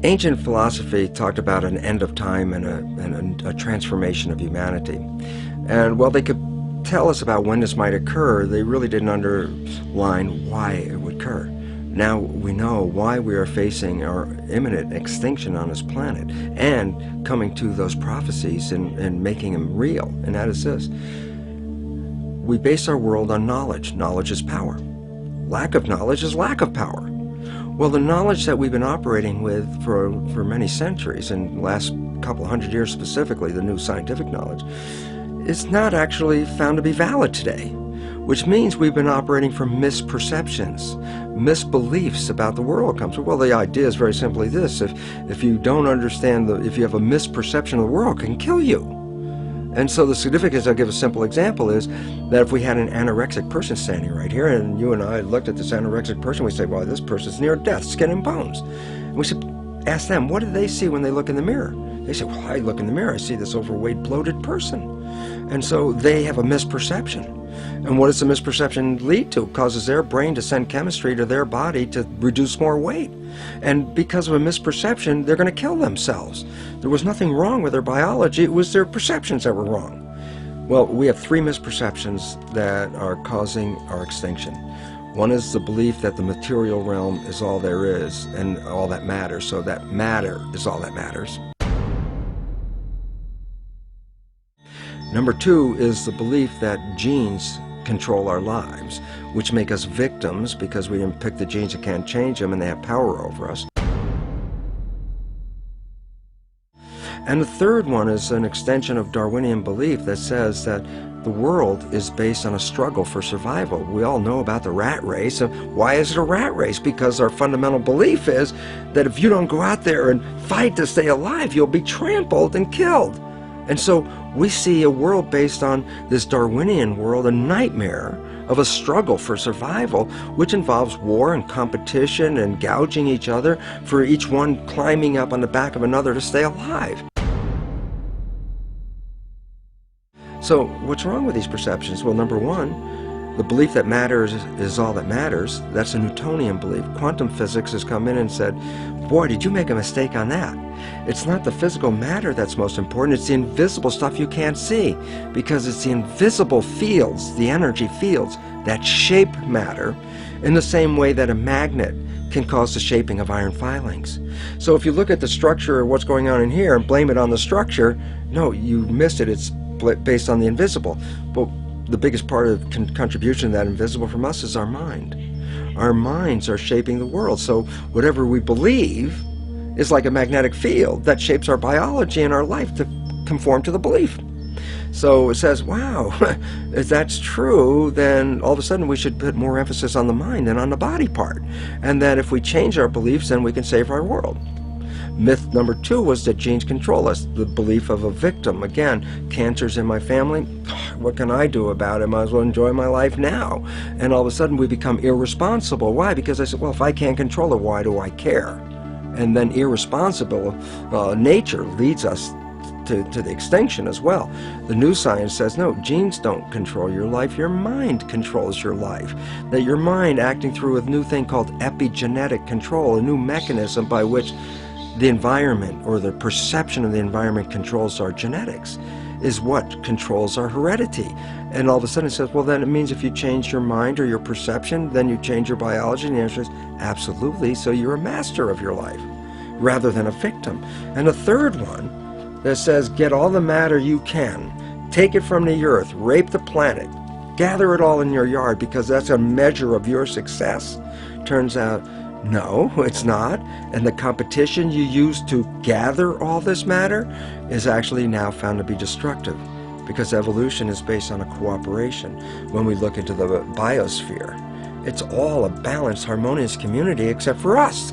Ancient philosophy talked about an end of time and a transformation of humanity. And while they could tell us about when this might occur, they really didn't underline why it would occur. Now we know why we are facing our imminent extinction on this planet and coming to those prophecies and making them real. And that is this. We base our world on knowledge. Knowledge is power. Lack of knowledge is lack of power. Well, the knowledge that we've been operating with for many centuries, and the last couple hundred years specifically, the new scientific knowledge, is not actually found to be valid today, which means we've been operating from misperceptions, misbeliefs about the world comes from. Well, the idea is very simply this: if you don't understand, if you have a misperception of the world, it can kill you. And so the significance, I'll give a simple example, is that if we had an anorexic person standing right here, and you and I looked at this anorexic person, we say, well, this person's near death, skin and bones. And we should ask them, what do they see when they look in the mirror? They say, well, I look in the mirror, I see this overweight, bloated person. And so they have a misperception. And what does the misperception lead to? It causes their brain to send chemistry to their body to reduce more weight. And because of a misperception, they're going to kill themselves. There was nothing wrong with their biology, it was their perceptions that were wrong. Well, we have three misperceptions that are causing our extinction. One is the belief that the material realm is all there is and all that matters, so that matter is all that matters. Number two is the belief that genes control our lives, which make us victims because we didn't pick the genes and can't change them, and they have power over us. And the third one is an extension of Darwinian belief that says that the world is based on a struggle for survival. We all know about the rat race. And why is it a rat race? Because our fundamental belief is that if you don't go out there and fight to stay alive, you'll be trampled and killed. And so we see a world based on this Darwinian world, a nightmare of a struggle for survival, which involves war and competition and gouging each other, for each one climbing up on the back of another to stay alive. So what's wrong with these perceptions? Well, number one, the belief that matter is all that matters. That's a Newtonian belief. Quantum physics has come in and said, boy, did you make a mistake on that. It's not the physical matter that's most important, it's the invisible stuff you can't see, because it's the invisible fields, the energy fields, that shape matter in the same way that a magnet can cause the shaping of iron filings. So if you look at the structure of what's going on in here and blame it on the structure, no, you missed it. It's based on the invisible. But the biggest part of contribution to that invisible from us is our mind. Our minds are shaping the world. So whatever we believe is like a magnetic field that shapes our biology and our life to conform to the belief. So it says, wow, if that's true, then all of a sudden we should put more emphasis on the mind than on the body part. And that if we change our beliefs, then we can save our world. Myth number two was that genes control us, the belief of a victim. Again, cancer's in my family, what can I do about it? Might as well enjoy my life now. And all of a sudden we become irresponsible. Why? Because I said, well, if I can't control it, why do I care? And then irresponsible nature leads us to the extinction as well. The new science says, no, genes don't control your life, your mind controls your life. That your mind, acting through a new thing called epigenetic control, a new mechanism by which the environment or the perception of the environment controls our genetics, is what controls our heredity. And all of a sudden it says, well, then it means if you change your mind or your perception, then you change your biology. And the answer is absolutely. So you're a master of your life rather than a victim. And the third one that says, get all the matter you can, take it from the earth, rape the planet, gather it all in your yard because that's a measure of your success. Turns out, no, it's not. And the competition you use to gather all this matter is actually now found to be destructive, because evolution is based on a cooperation. When we look into the biosphere, it's all a balanced, harmonious community except for us,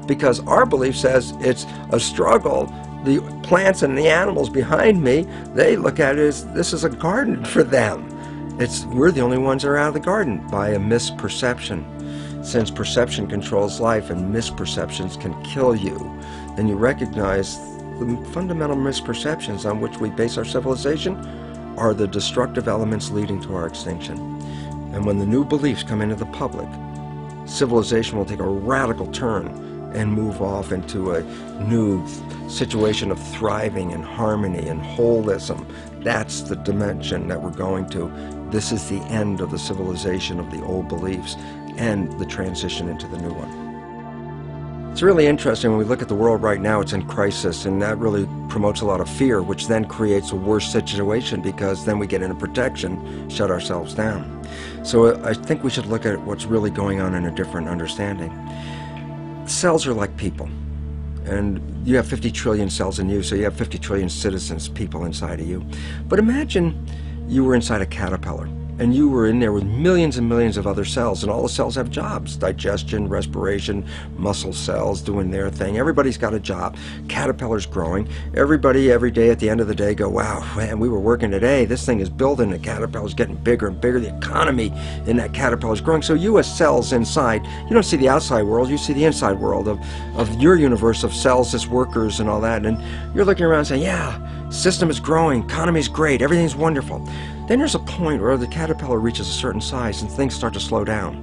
because our belief says it's a struggle. The plants and the animals behind me, they look at it as this is a garden for them. We're the only ones that are out of the garden by a misperception. Since perception controls life and misperceptions can kill you, then you recognize the fundamental misperceptions on which we base our civilization are the destructive elements leading to our extinction. And when the new beliefs come into the public, civilization will take a radical turn and move off into a new situation of thriving and harmony and holism. That's the dimension that we're going to. This is the end of the civilization of the old beliefs and the transition into the new one. It's really interesting when we look at the world right now. It's in crisis, and that really promotes a lot of fear, which then creates a worse situation, because then we get into protection, shut ourselves down. So I think we should look at what's really going on in a different understanding. Cells are like people, and you have 50 trillion cells in you, so you have 50 trillion citizens, people inside of you. But imagine you were inside a caterpillar, and you were in there with millions and millions of other cells, and all the cells have jobs: digestion, respiration, muscle cells doing their thing. Everybody's got a job. Caterpillar's growing. Everybody every day at the end of the day go, wow, man, we were working today. This thing is building. The caterpillar's getting bigger and bigger. The economy in that caterpillar's growing. So you as cells inside, you don't see the outside world, you see the inside world of your universe of cells as workers and all that. And you're looking around saying, yeah, system is growing, economy's great, everything's wonderful. Then there's a point where the caterpillar reaches a certain size and things start to slow down.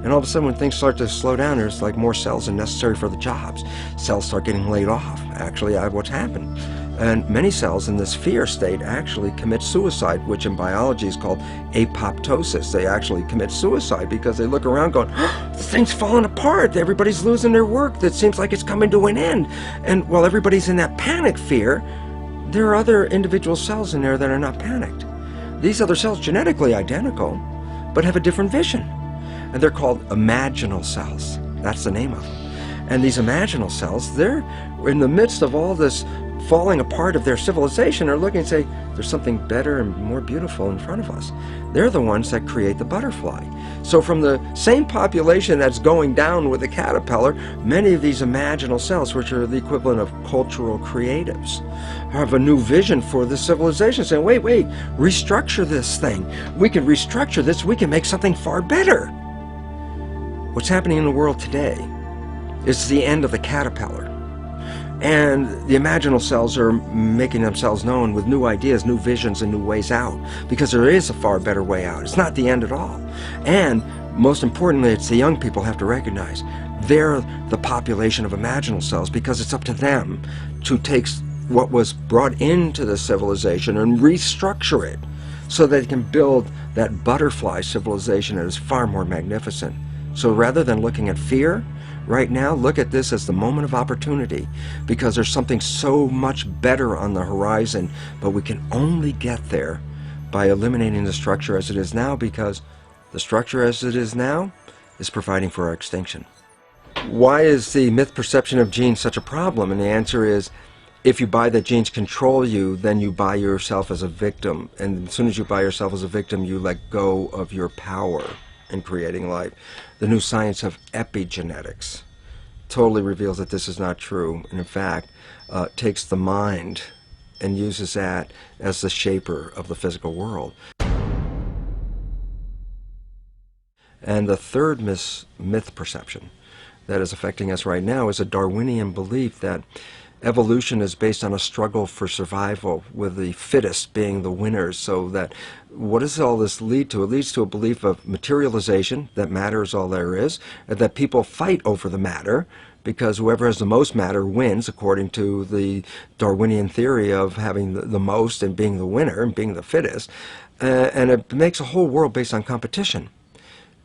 And all of a sudden when things start to slow down, there's like more cells than necessary for the jobs. Cells start getting laid off. Actually, what's happened. And many cells in this fear state actually commit suicide, which in biology is called apoptosis. They actually commit suicide because they look around going, oh, the thing's falling apart. Everybody's losing their work. That seems like it's coming to an end. And while everybody's in that panic fear, there are other individual cells in there that are not panicked. These other cells, genetically identical, but have a different vision. And they're called imaginal cells. That's the name of them. And these imaginal cells, they're in the midst of all this falling apart of their civilization, are looking and say, there's something better and more beautiful in front of us. They're the ones that create the butterfly. So from the same population that's going down with the caterpillar, many of these imaginal cells, which are the equivalent of cultural creatives, have a new vision for the civilization, saying, wait, restructure this thing. We can restructure this. We can make something far better. What's happening in the world today is the end of the caterpillar. And the imaginal cells are making themselves known with new ideas, new visions, and new ways out, because there is a far better way out. It's not the end at all. And most importantly, it's the young people have to recognize they're the population of imaginal cells, because it's up to them to take what was brought into the civilization and restructure it so they can build that butterfly civilization that is far more magnificent. So rather than looking at fear, right now, look at this as the moment of opportunity, because there's something so much better on the horizon, but we can only get there by eliminating the structure as it is now, because the structure as it is now is providing for our extinction. Why is the myth perception of genes such a problem? And the answer is, if you buy that genes control you, then you buy yourself as a victim. And as soon as you buy yourself as a victim, you let go of your power in creating life. The new science of epigenetics totally reveals that this is not true, and in fact takes the mind and uses that as the shaper of the physical world. And the third myth perception that is affecting us right now is a Darwinian belief that evolution is based on a struggle for survival, with the fittest being the winners. So that, what does all this lead to? It leads to a belief of materialization, that matter is all there is, and that people fight over the matter, because whoever has the most matter wins, according to the Darwinian theory of having the most and being the winner and being the fittest. And it makes a whole world based on competition.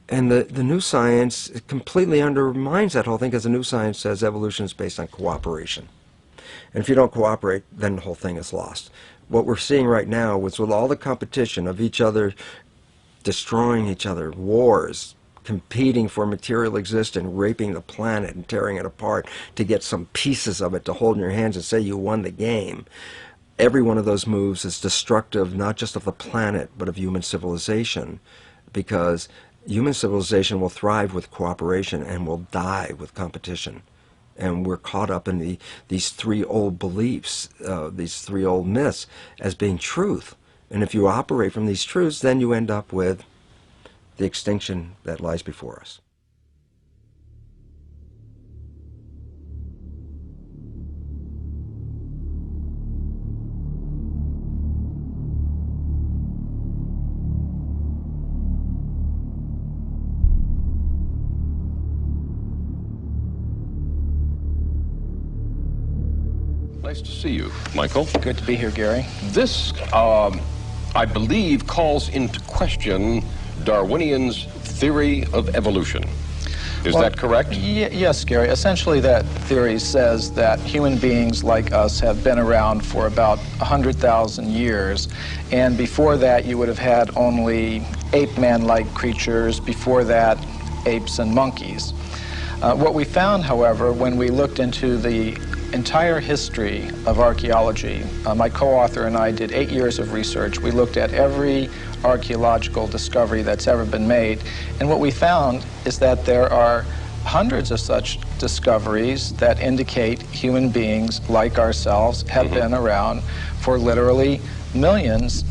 And the new science completely undermines that whole thing, because the new science says evolution is based on cooperation. And if you don't cooperate, then the whole thing is lost. What we're seeing right now is, with all the competition of each other destroying each other, wars, competing for material existence, raping the planet and tearing it apart to get some pieces of it to hold in your hands and say you won the game. Every one of those moves is destructive, not just of the planet, but of human civilization, because human civilization will thrive with cooperation and will die with competition. And we're caught up in these three old beliefs, these three old myths, as being truth. And if you operate from these truths, then you end up with the extinction that lies before us. Nice to see you, Michael. Good to be here, Gary. This, I believe, calls into question Darwinian's theory of evolution. Is that correct? Yes, Gary. Essentially, that theory says that human beings like us have been around for about 100,000 years. And before that, you would have had only ape-man-like creatures. Before that, apes and monkeys. What we found, however, when we looked into the entire history of archaeology, my co-author and I did 8 years of research. We looked at every archaeological discovery that's ever been made, and what we found is that there are hundreds of such discoveries that indicate human beings like ourselves have been around for literally millions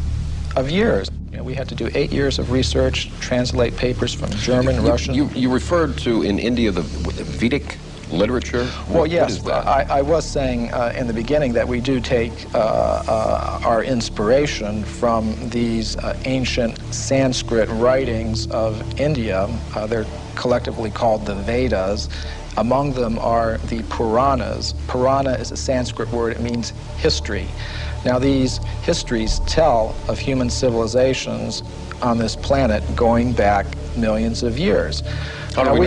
of years. We had to do 8 years of research, translate papers from German, Russian. You referred to in India the Vedic literature? Well, yes, I was saying in the beginning that we do take our inspiration from these ancient Sanskrit writings of India. They're collectively called the Vedas. Among them are the Puranas. Purana is a Sanskrit word. It means history. Now, these histories tell of human civilizations on this planet going back millions of years. How do we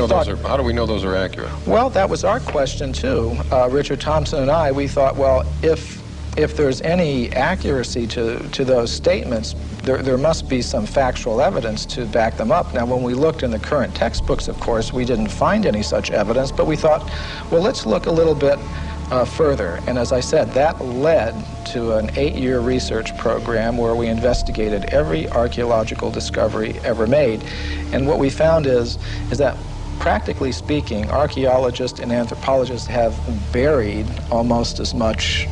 know those are accurate? Well, that was our question too. Richard Thompson and I, we thought, well, if there's any accuracy to those statements, there must be some factual evidence to back them up. Now, when we looked in the current textbooks, of course, we didn't find any such evidence, but we thought, well, let's look a little bit further. And as I said, that led to an 8-year research program where we investigated every archaeological discovery ever made. And what we found is that, practically speaking, archaeologists and anthropologists have buried almost as much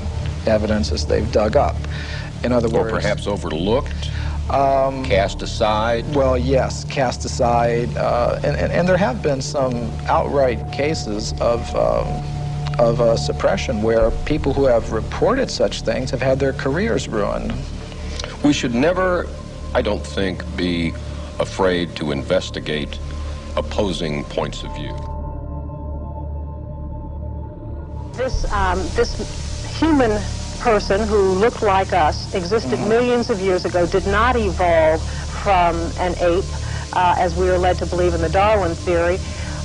evidence as they've dug up. In other words... Or perhaps overlooked? Cast aside? Well, yes, cast aside. And there have been some outright cases of suppression where people who have reported such things have had their careers ruined. We should never, I don't think, be afraid to investigate opposing points of view. This human person who looked like us, existed millions of years ago, did not evolve from an ape, as we are led to believe in the Darwin theory.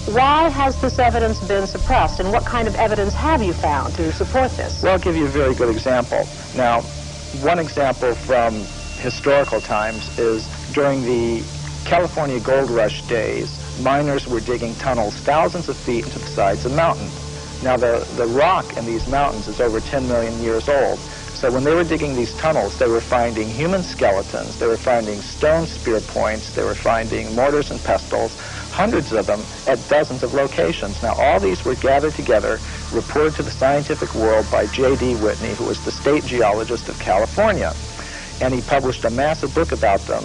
Why has this evidence been suppressed, and what kind of evidence have you found to support this? Well, I'll give you a very good example. Now, one example from historical times is during the California gold rush days, miners were digging tunnels thousands of feet into the sides of mountains. Now, the rock in these mountains is over 10 million years old. So when they were digging these tunnels, they were finding human skeletons, they were finding stone spear points, they were finding mortars and pestles, hundreds of them at dozens of locations. Now, all these were gathered together, reported to the scientific world by J.D. Whitney, who was the state geologist of California. And he published a massive book about them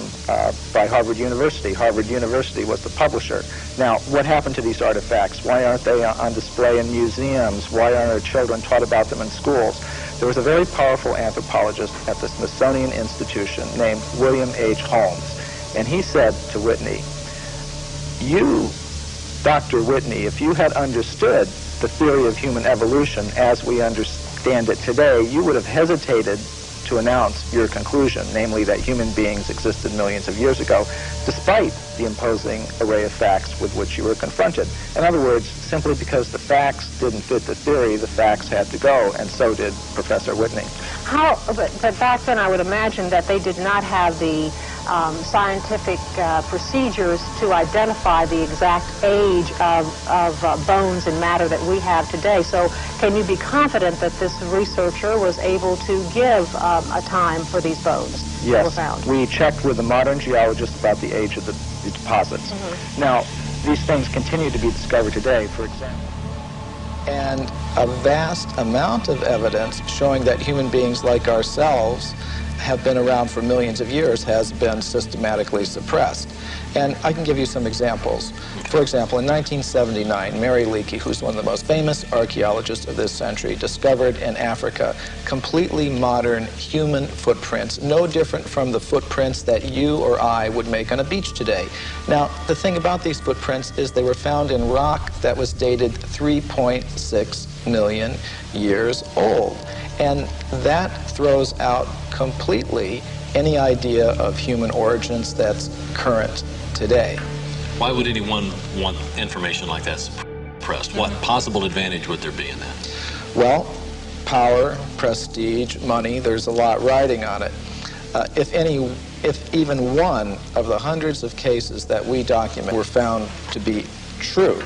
by Harvard University. Harvard University was the publisher. Now, what happened to these artifacts? Why aren't they on display in museums? Why aren't our children taught about them in schools? There was a very powerful anthropologist at the Smithsonian Institution named William H. Holmes. And he said to Whitney, "You, Dr. Whitney, if you had understood the theory of human evolution as we understand it today, you would have hesitated to announce your conclusion, namely that human beings existed millions of years ago, despite the imposing array of facts with which you were confronted." In other words, simply because the facts didn't fit the theory, the facts had to go, and so did Professor Whitney. But back then I would imagine that they did not have the scientific procedures to identify the exact age of bones and matter that we have today. So can you be confident that this researcher was able to give a time for these bones that were found? Yes, we checked with the modern geologists about the age of the deposits. Now, these things continue to be discovered today, for example. And a vast amount of evidence showing that human beings like ourselves have been around for millions of years has been systematically suppressed. And I can give you some examples. For example, in 1979, Mary Leakey, who's one of the most famous archaeologists of this century, discovered in Africa completely modern human footprints, no different from the footprints that you or I would make on a beach today. Now, the thing about these footprints is they were found in rock that was dated 3.6 million years old. And that throws out completely any idea of human origins that's current today. Why would anyone want information like that suppressed? What possible advantage would there be in that? Well, power, prestige, money, there's a lot riding on it. If even one of the hundreds of cases that we document were found to be true,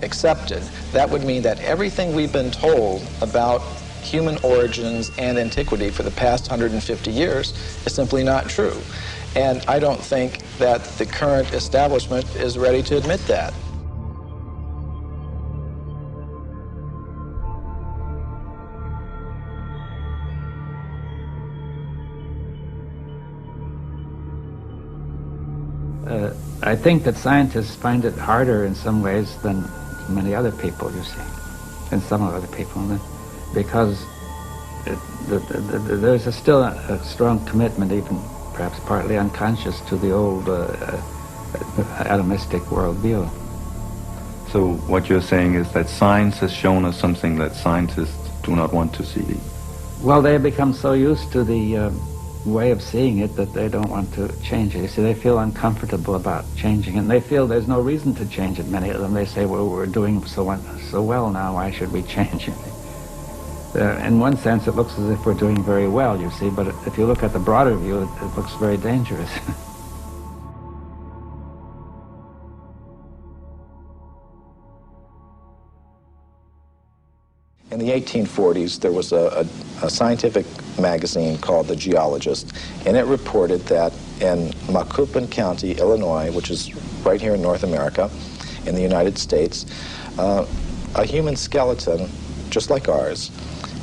accepted, that would mean that everything we've been told about human origins and antiquity for the past 150 years is simply not true. And I don't think that the current establishment is ready to admit that. I think that scientists find it harder in some ways than many other people, you see, and some other people, because there's still a strong commitment, even perhaps partly unconscious, to the old atomistic worldview. So what you're saying is that science has shown us something that scientists do not want to see? Well, they have become so used to the way of seeing it that they don't want to change it. You see, they feel uncomfortable about changing it, and they feel there's no reason to change it. Many of them, they say, well, we're doing so well now, why should we change it? In one sense, it looks as if we're doing very well, you see, but if you look at the broader view, it looks very dangerous. In the 1840s, there was a scientific magazine called The Geologist, and it reported that in Macoupin County, Illinois, which is right here in North America, in the United States, a human skeleton, just like ours,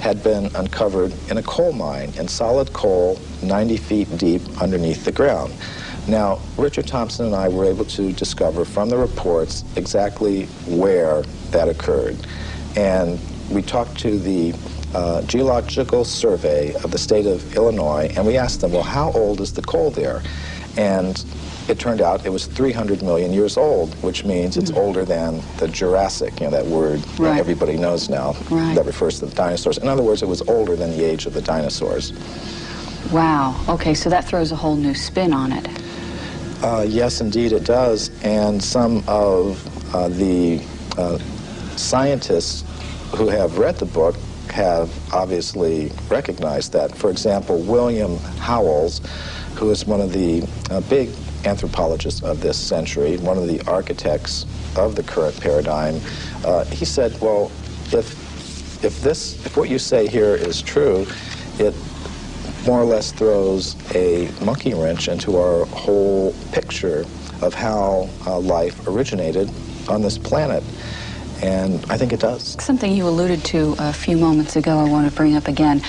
had been uncovered in a coal mine, in solid coal 90 feet deep underneath the ground. Now, Richard Thompson and I were able to discover from the reports exactly where that occurred. And we talked to the Geological Survey of the state of Illinois, and we asked them, well, how old is the coal there? And it turned out it was 300 million years old, which means it's older than the Jurassic, you know, that word that everybody knows now, that refers to the dinosaurs. In other words, it was older than the age of the dinosaurs. Wow. Okay, so that throws a whole new spin on it. Yes, indeed it does. And some of the scientists who have read the book have obviously recognized that. For example, William Howells, who is one of the big anthropologists of this century, one of the architects of the current paradigm, he said, well, if what you say here is true, it more or less throws a monkey wrench into our whole picture of how life originated on this planet. And I think it does. Something you alluded to a few moments ago I want to bring up again.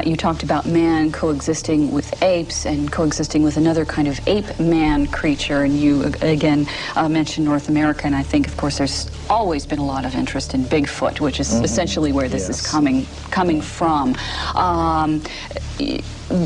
You talked about man coexisting with apes and coexisting with another kind of ape-man creature, and you again mentioned North America, and I think, of course, there's always been a lot of interest in Bigfoot, which is essentially where this is coming from.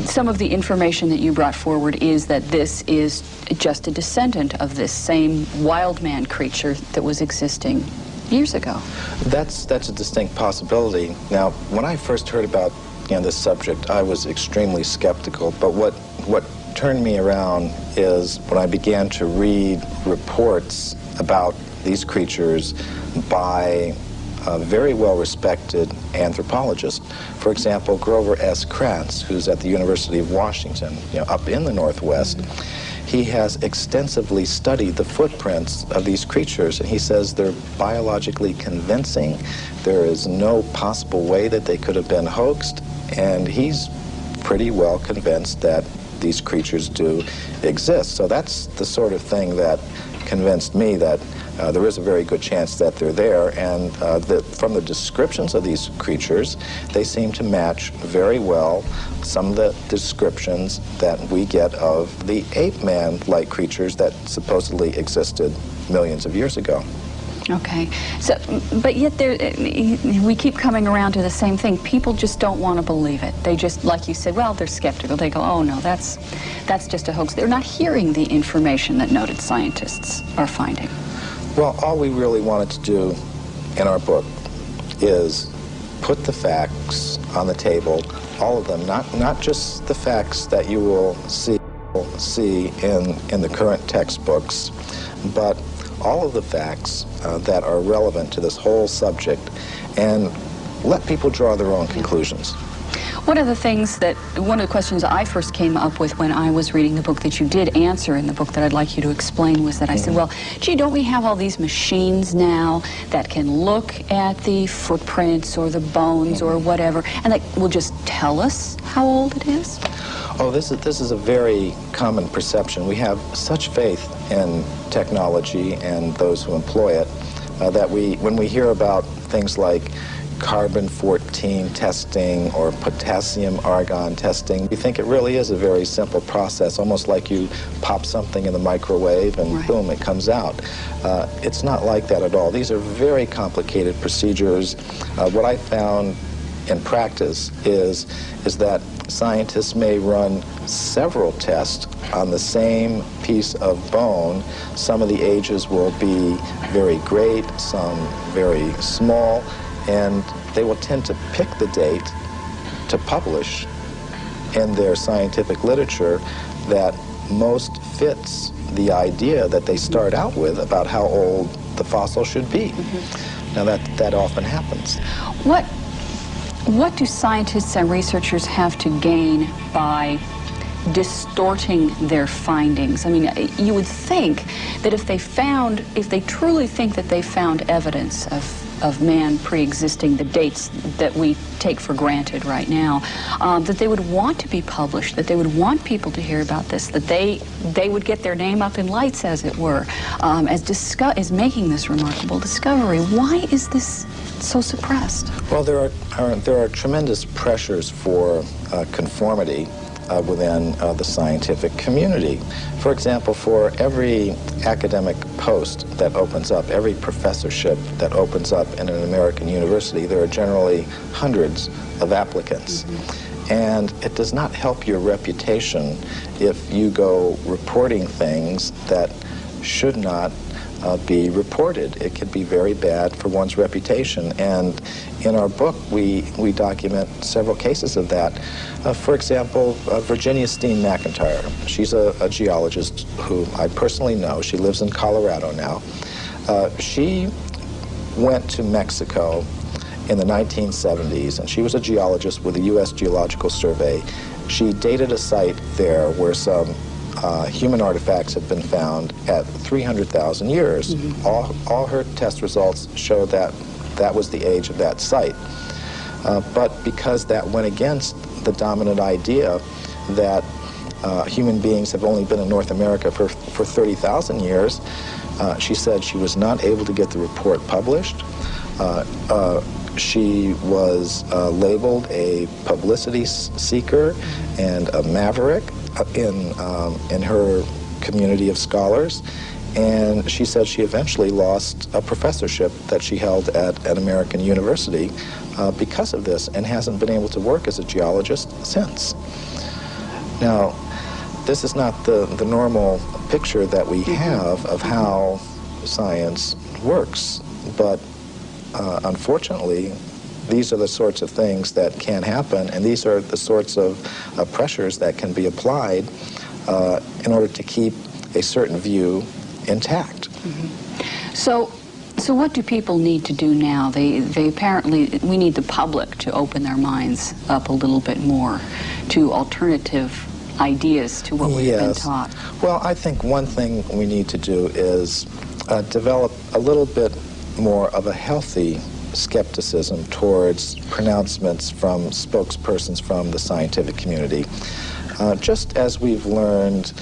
Some of the information that you brought forward is that this is just a descendant of this same wild man creature that was existing years ago. That's a distinct possibility. Now, when I first heard about this subject, I was extremely skeptical, but what turned me around is when I began to read reports about these creatures by very well-respected anthropologists. For example, Grover S. Krantz, who's at the University of Washington, up in the Northwest. He has extensively studied the footprints of these creatures, and he says they're biologically convincing. There is no possible way that they could have been hoaxed, and he's pretty well convinced that these creatures do exist. So that's the sort of thing that convinced me that there is a very good chance that they're there, and from the descriptions of these creatures, they seem to match very well some of the descriptions that we get of the ape-man-like creatures that supposedly existed millions of years ago. Okay, so, but yet we keep coming around to the same thing. People just don't want to believe it. They just, like you said, well, they're skeptical. They go, oh no, that's just a hoax. They're not hearing the information that noted scientists are finding. Well, all we really wanted to do in our book is put the facts on the table, all of them, not just the facts that you will see in the current textbooks, but all of the facts that are relevant to this whole subject, and let people draw their own conclusions. One of the questions I first came up with when I was reading the book that you did answer in the book that I'd like you to explain was that I said, well, gee, don't we have all these machines now that can look at the footprints or the bones or whatever, and that will just tell us how old it is? Oh, this is a very common perception. We have such faith in technology and those who employ it that when we hear about things like carbon-14 testing or potassium-argon testing, we think it really is a very simple process, almost like you pop something in the microwave and boom, it comes out. It's not like that at all. These are very complicated procedures. What I found in practice is that scientists may run several tests on the same piece of bone. Some of the ages will be very great, some very small, and they will tend to pick the date to publish in their scientific literature that most fits the idea that they start out with about how old the fossil should be. Now that often happens. What do scientists and researchers have to gain by distorting their findings? I mean, you would think that if they truly think that they found evidence of man pre-existing the dates that we take for granted right now, that they would want to be published, that they would want people to hear about this, that they would get their name up in lights, as it were, as making this remarkable discovery. Why is this so suppressed? Well, there are tremendous pressures for conformity within the scientific community. For example, for every academic post that opens up, every professorship that opens up in an American university, there are generally hundreds of applicants. And it does not help your reputation if you go reporting things that should not be reported. It could be very bad for one's reputation. And in our book, we document several cases of that. For example, Virginia Steen McIntyre. She's a geologist who I personally know. She lives in Colorado now. She went to Mexico in the 1970s, and she was a geologist with the U.S. Geological Survey. She dated a site there where some human artifacts have been found at 300,000 years. All her test results show that that was the age of that site. But because that went against the dominant idea that human beings have only been in North America for 30,000 years, she said she was not able to get the report published. She was labeled a publicity seeker and a maverick in her community of scholars, and she said she eventually lost a professorship that she held at an American university because of this, and hasn't been able to work as a geologist since. Now, this is not the normal picture that we have of how science works, but unfortunately, these are the sorts of things that can happen, and these are the sorts of pressures that can be applied in order to keep a certain view intact. So what do people need to do now? They apparently, we need the public to open their minds up a little bit more to alternative ideas to what we've been taught. Well, I think one thing we need to do is develop a little bit more of a healthy skepticism towards pronouncements from spokespersons from the scientific community. Just as we've learned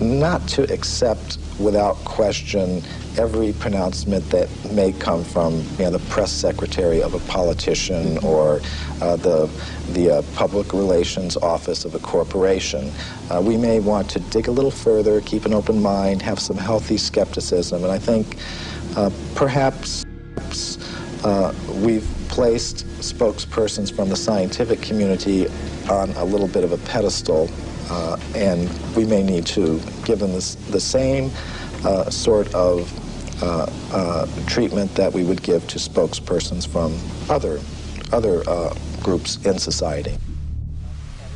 not to accept without question every pronouncement that may come from the press secretary of a politician or the public relations office of a corporation. We may want to dig a little further, keep an open mind, have some healthy skepticism, and I think perhaps we've placed spokespersons from the scientific community on a little bit of a pedestal, and we may need to give them the same sort of treatment that we would give to spokespersons from other other groups in society.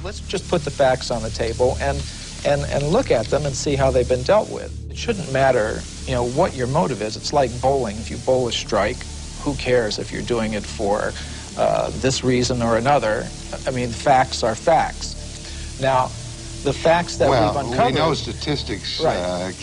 Let's just put the facts on the table and look at them and see how they've been dealt with. It shouldn't matter, what your motive is. It's like bowling. If you bowl a strike, who cares if you're doing it for this reason or another? I mean, facts are facts. Now, the facts that we've uncovered... we know statistics right.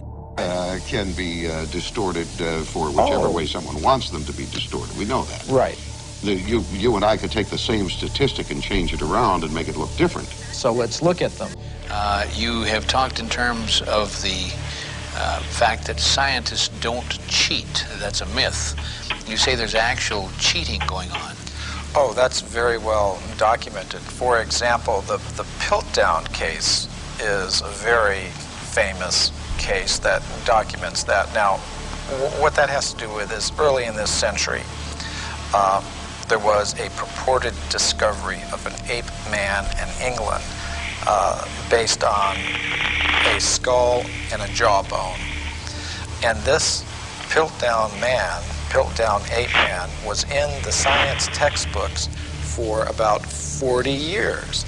Can be distorted for whichever way someone wants them to be distorted. We know that. Right. You and I could take the same statistic and change it around and make it look different. So let's look at them. You have talked in terms of the fact that scientists don't cheat. That's a myth. You say there's actual cheating going on. Oh, that's very well documented. For example, the Piltdown case is a very famous case that documents that. Now, what that has to do with is early in this century, there was a purported discovery of an ape man in England based on a skull and a jawbone. And this Piltdown ape man, was in the science textbooks for about 40 years.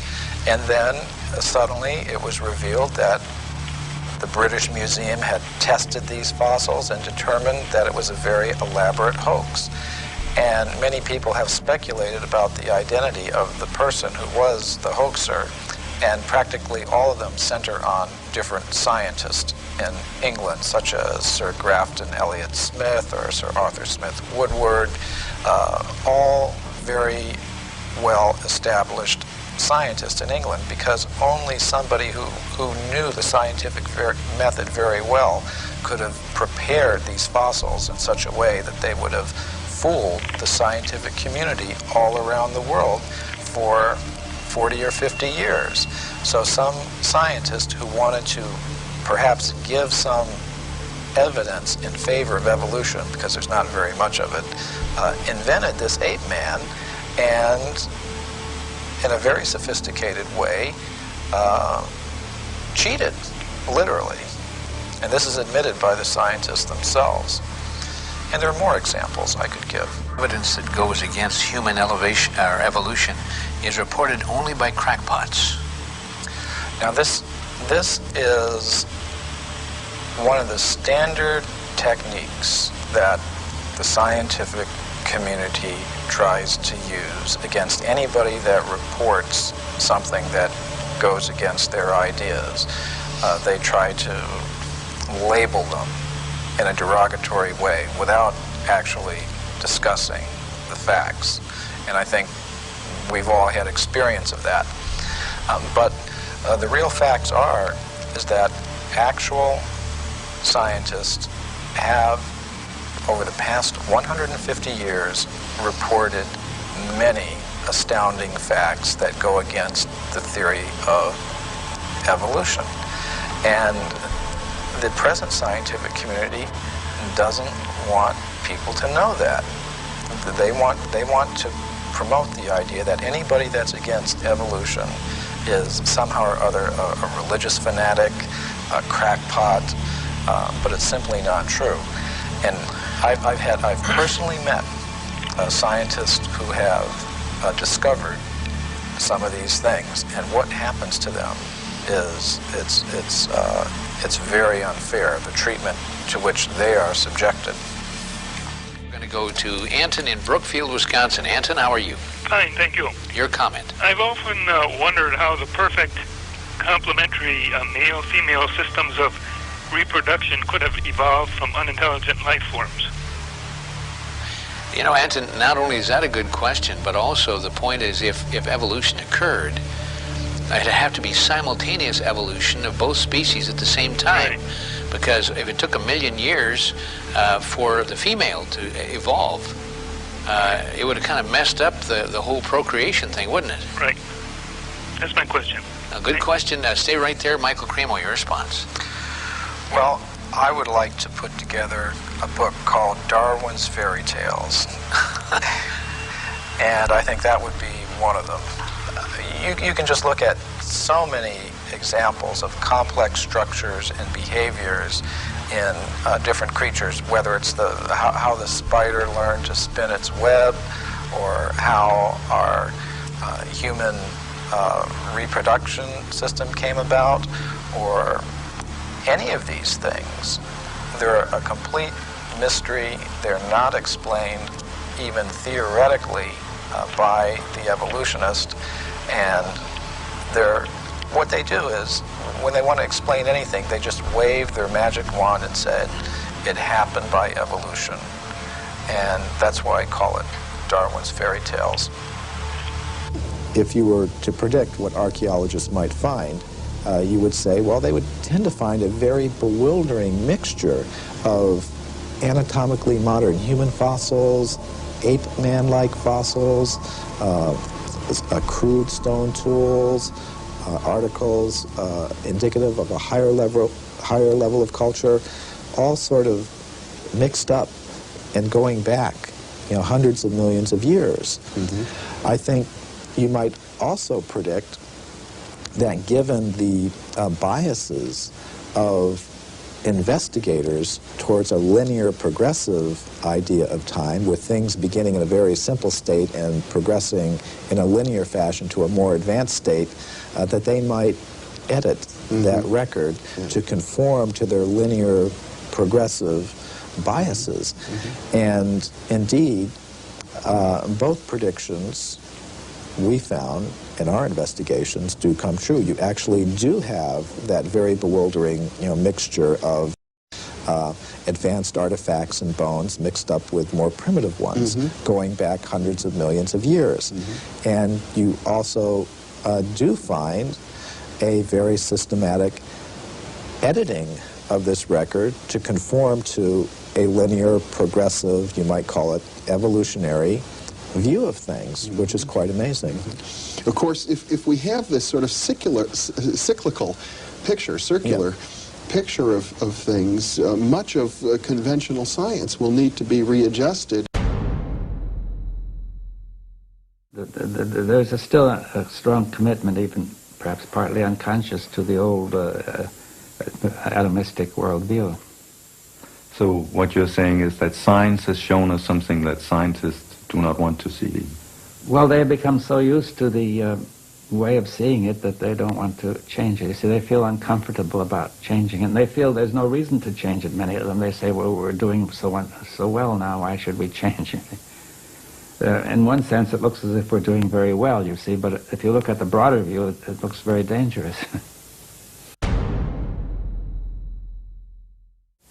And then suddenly it was revealed that the British Museum had tested these fossils and determined that it was a very elaborate hoax. And many people have speculated about the identity of the person who was the hoaxer, and practically all of them center on different scientists in England, such as Sir Grafton Elliott Smith or Sir Arthur Smith Woodward, all very well-established scientists in England, because only somebody who knew the scientific method very well could have prepared these fossils in such a way that they would have fooled the scientific community all around the world for 40 or 50 years. So some scientist who wanted to perhaps give some evidence in favor of evolution, because there's not very much of it, invented this ape man, and in a very sophisticated way, cheated, literally. And this is admitted by the scientists themselves. And there are more examples I could give. Evidence that goes against human evolution is reported only by crackpots. Now this is one of the standard techniques that the scientific community tries to use against anybody that reports something that goes against their ideas. They try to label them in a derogatory way without actually discussing the facts. And I think we've all had experience of that. But the real facts is that actual scientists have, over the past 150 years, reported many astounding facts that go against the theory of evolution. And the present scientific community doesn't want people to know that. They want to promote the idea that anybody that's against evolution is somehow or other a religious fanatic, a crackpot, but it's simply not true. And I've personally met scientists who have discovered some of these things, and what happens to them is it's very unfair, the treatment to which they are subjected. We're going to go to Anton in Brookfield, Wisconsin. Anton, how are you? Fine, thank you. Your comment. I've often wondered how the perfect complementary male-female systems of reproduction could have evolved from unintelligent life forms. You know, Anton, not only is that a good question, but also the point is if evolution occurred, it'd have to be simultaneous evolution of both species at the same time. Right. Because if it took 1 million years for the female to evolve, it would have kind of messed up the whole procreation thing, wouldn't it? Right. That's my question. A good question. Stay right there. Michael Cremo, your response. Well, I would like to put together a book called Darwin's Fairy Tales. And I think that would be one of them. You can just look at so many examples of complex structures and behaviors in different creatures, whether it's how the spider learned to spin its web, or how our human reproduction system came about, or any of these things. They're a complete mystery. They're not explained even theoretically by the evolutionist, and what they do is, when they want to explain anything, they just wave their magic wand and said, it happened by evolution. And that's why I call it Darwin's fairy tales. If you were to predict what archaeologists might find, you would say, well, they would tend to find a very bewildering mixture of anatomically modern human fossils, ape-man-like fossils, crude stone tools, articles indicative of a higher level of culture, all sort of mixed up and going back, hundreds of millions of years. I think you might also predict that given the biases of investigators towards a linear progressive idea of time, with things beginning in a very simple state and progressing in a linear fashion to a more advanced state, that they might edit that record to conform to their linear progressive biases. And indeed, both predictions we found in our investigations do come true. You actually do have that very bewildering, mixture of advanced artifacts and bones mixed up with more primitive ones, going back hundreds of millions of years. And you also do find a very systematic editing of this record to conform to a linear, progressive, you might call it evolutionary view of things, which is quite amazing. Of course, if we have this sort of cyclical picture, circular picture of things, much of conventional science will need to be readjusted. There's still a strong commitment, even perhaps partly unconscious, to the old atomistic worldview. So what you're saying is that science has shown us something that scientists do not want to see. Well, they have become so used to the way of seeing it that they don't want to change it. You see, they feel uncomfortable about changing it, and they feel there's no reason to change it. Many of them, they say, well, we're doing so well now, why should we change it? In one sense, it looks as if we're doing very well, you see, but if you look at the broader view, it looks very dangerous.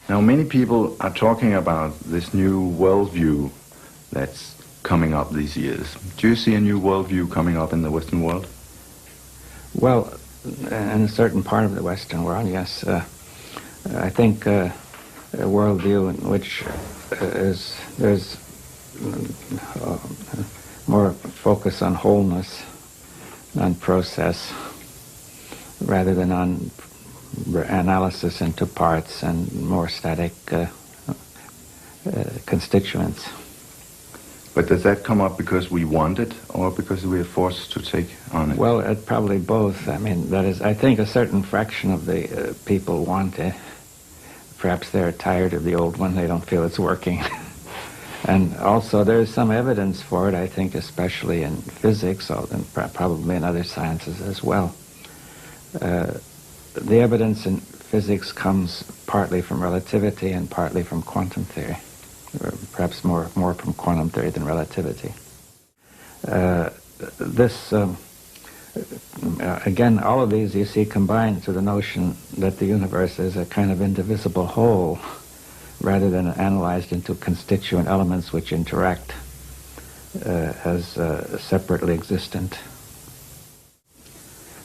Now, many people are talking about this new worldview that's coming up these years. Do you see a new worldview coming up in the Western world? Well, in a certain part of the Western world, yes. I think a worldview in which there's more focus on wholeness, on process, rather than on analysis into parts and more static constituents. But does that come up because we want it, or because we are forced to take on it? Well, probably both. I mean, that is, I think a certain fraction of the people want it. Perhaps they're tired of the old one, they don't feel it's working. And also there's some evidence for it, I think, especially in physics, and probably in other sciences as well. The evidence in physics comes partly from relativity and partly from quantum theory, or perhaps more from quantum theory than relativity. Again, all of these, you see, combine to the notion that the universe is a kind of indivisible whole, rather than analyzed into constituent elements which interact as separately existent.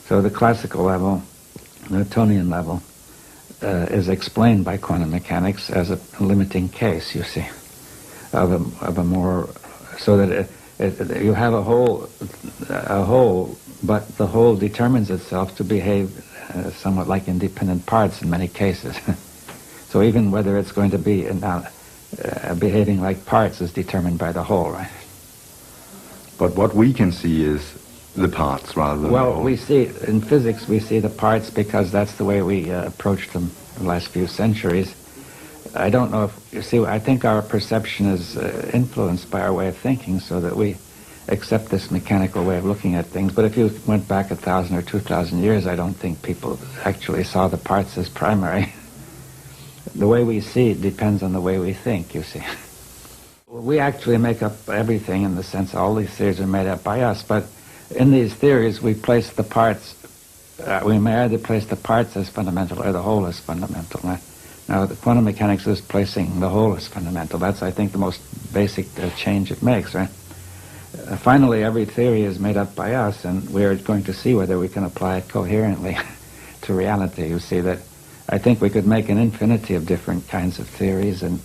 So the classical level, Newtonian level, is explained by quantum mechanics as a limiting case, you see, of a more, so that you have a whole, but the whole determines itself to behave somewhat like independent parts in many cases. So even whether it's going to be behaving like parts is determined by the whole, right? But what we can see is the parts rather than the whole. We see, in physics, we see the parts because that's the way we approached them the last few centuries. I don't know if, you see, I think our perception is influenced by our way of thinking, so that we accept this mechanical way of looking at things. But if you went back 1,000 or 2,000 years, I don't think people actually saw the parts as primary. The way we see it depends on the way we think, you see. We actually make up everything in the sense all these theories are made up by us, but in these theories we place the parts, we may either place the parts as fundamental or the whole as fundamental. Now, the quantum mechanics is placing the whole as fundamental. That's, I think, the most basic change it makes, right? Finally, every theory is made up by us, and we're going to see whether we can apply it coherently to reality. You see that I think we could make an infinity of different kinds of theories, and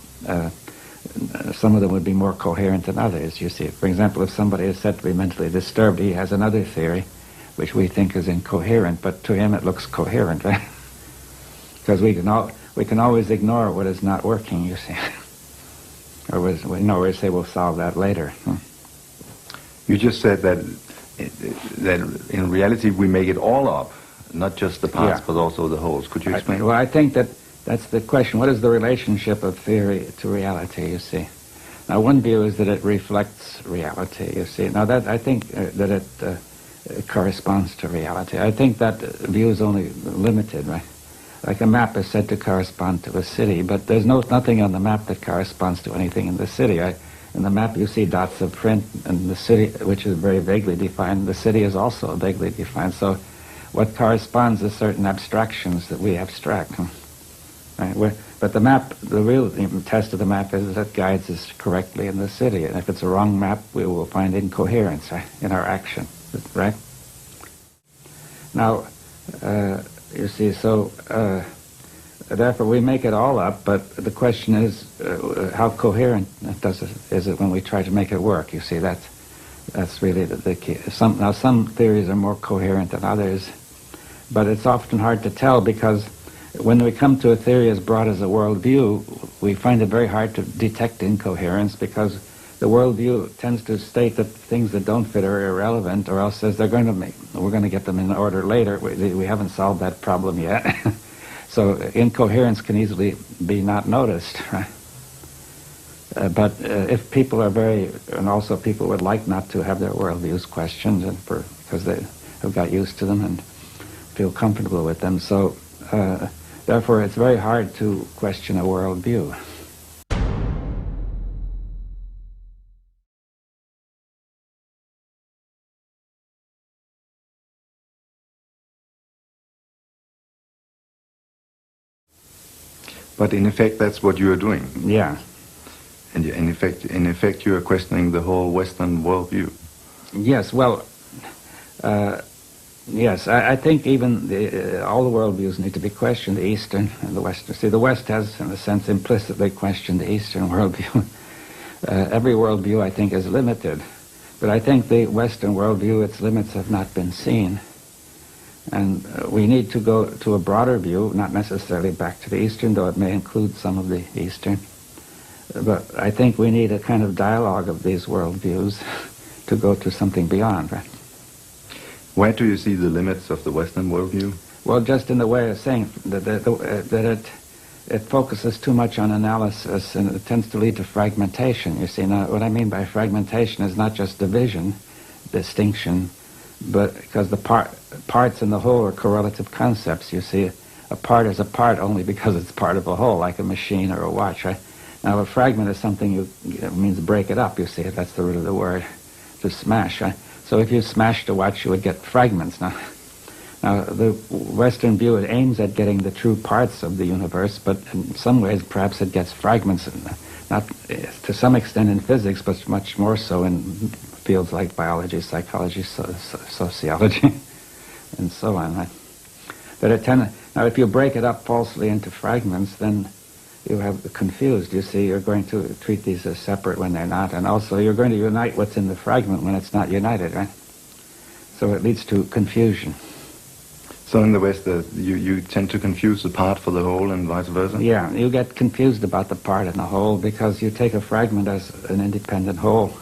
some of them would be more coherent than others, you see. For example, if somebody is said to be mentally disturbed, he has another theory which we think is incoherent, but to him it looks coherent, right? Because we can always ignore what is not working, you see. Or we say we'll solve that later. You just said that in reality we make it all up, not just the parts, but also the wholes. Could you explain? Well, I think that's the question. What is the relationship of theory to reality, you see? Now, one view is that it reflects reality, you see. Now, that I think that it corresponds to reality. I think that view is only limited, right? Like a map is said to correspond to a city, but there's nothing on the map that corresponds to anything in the city. In the map you see dots of print, and the city, which is very vaguely defined, the city is also vaguely defined. So what corresponds is certain abstractions that we abstract. Right? But the map, the real test of the map is that it guides us correctly in the city. And if it's a wrong map, we will find incoherence, right, in our action. Right? Now, you see, so therefore we make it all up, but the question is how coherent is it when we try to make it work? You see, that's really the key. Some theories are more coherent than others, but it's often hard to tell because when we come to a theory as broad as a worldview, we find it very hard to detect incoherence because the worldview tends to state that things that don't fit are irrelevant, or else says we're going to get them in order later. We haven't solved that problem yet. So incoherence can easily be not noticed, right? But if people are and also people would like not to have their worldviews questioned, because they have got used to them and feel comfortable with them. So therefore, it's very hard to question a worldview. But in effect, that's what you are doing. Yeah. And in effect, you are questioning the whole Western worldview. Yes. Well, yes. I think even all the worldviews need to be questioned. The Eastern and the Western. See, the West has, in a sense, implicitly questioned the Eastern worldview. Every worldview, I think, is limited, but I think the Western worldview, its limits have not been seen. And we need to go to a broader view, not necessarily back to the Eastern, though it may include some of the Eastern. But I think we need a kind of dialogue of these worldviews to go to something beyond, right? Where do you see the limits of the Western worldview? Well, just in the way of saying that it focuses too much on analysis, and it tends to lead to fragmentation, you see. Now, what I mean by fragmentation is not just division, distinction, but because the parts in the whole are correlative concepts, you see. A part is a part only because it's part of a whole, like a machine or a watch, right? Now, a fragment is something it means break it up, you see. That's the root of the word, to smash, right? So if you smashed a watch, you would get fragments. Now, the Western view, it aims at getting the true parts of the universe, but in some ways, perhaps it gets fragments, not to some extent in physics, but much more so in fields like biology, psychology, sociology, and so on. Right? Now, if you break it up falsely into fragments, then you have confused. You see, you're going to treat these as separate when they're not, and also you're going to unite what's in the fragment when it's not united, right? So it leads to confusion. So in the West, you tend to confuse the part for the whole and vice versa? Yeah, you get confused about the part and the whole because you take a fragment as an independent whole.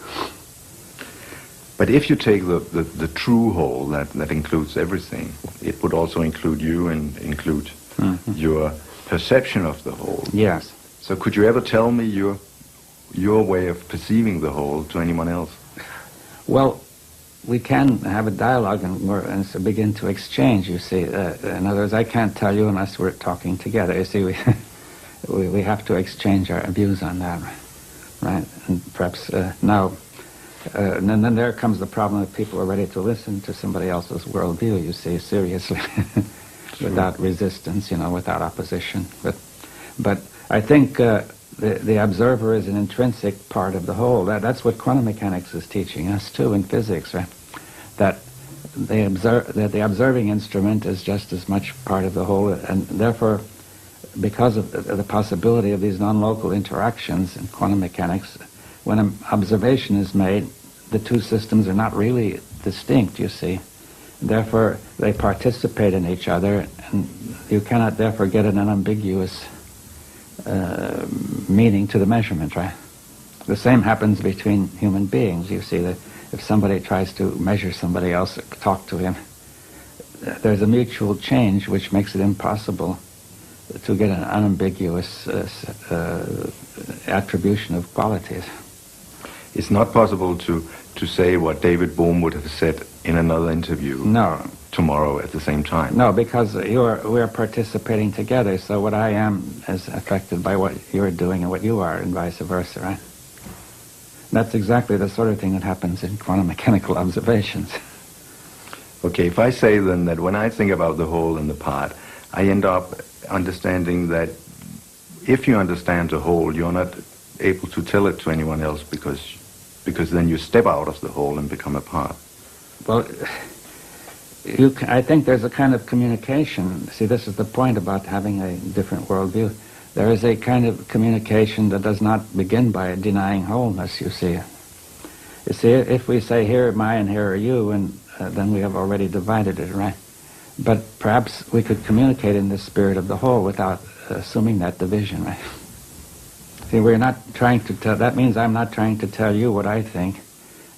But if you take the true whole that includes everything, it would also include you and include your perception of the whole. Yes. So could you ever tell me your way of perceiving the whole to anyone else? Well, we can have a dialogue and so begin to exchange, you see. In other words, I can't tell you unless we're talking together. You see, we have to exchange our views on that, right? And perhaps now, and then there comes the problem that people are ready to listen to somebody else's worldview, you see, seriously, without resistance, you know, without opposition. But I think the observer is an intrinsic part of the whole. That's what quantum mechanics is teaching us too in physics, right? That the observing instrument is just as much part of the whole, and therefore, because of the possibility of these non-local interactions in quantum mechanics, when an observation is made, the two systems are not really distinct, you see. Therefore, they participate in each other, and you cannot therefore get an unambiguous meaning to the measurement, right? The same happens between human beings. You see that if somebody tries to measure somebody else, talk to him, there's a mutual change which makes it impossible to get an unambiguous attribution of qualities. It's not possible to say what David Bohm would have said in another interview. No. Tomorrow at the same time. No, because we're participating together, so what I am is affected by what you're doing and what you are, and vice versa, right? That's exactly the sort of thing that happens in quantum mechanical observations. Okay, if I say then that when I think about the whole and the part, I end up understanding that if you understand the whole, you're not able to tell it to anyone else because then you step out of the whole and become a part. Well, I think there's a kind of communication. See, this is the point about having a different worldview. There is a kind of communication that does not begin by denying wholeness, you see. You see, if we say, here am I and here are you, and then we have already divided it, right? But perhaps we could communicate in the spirit of the whole without assuming that division, right? See, we're not trying to tell, that means I'm not trying to tell you what I think,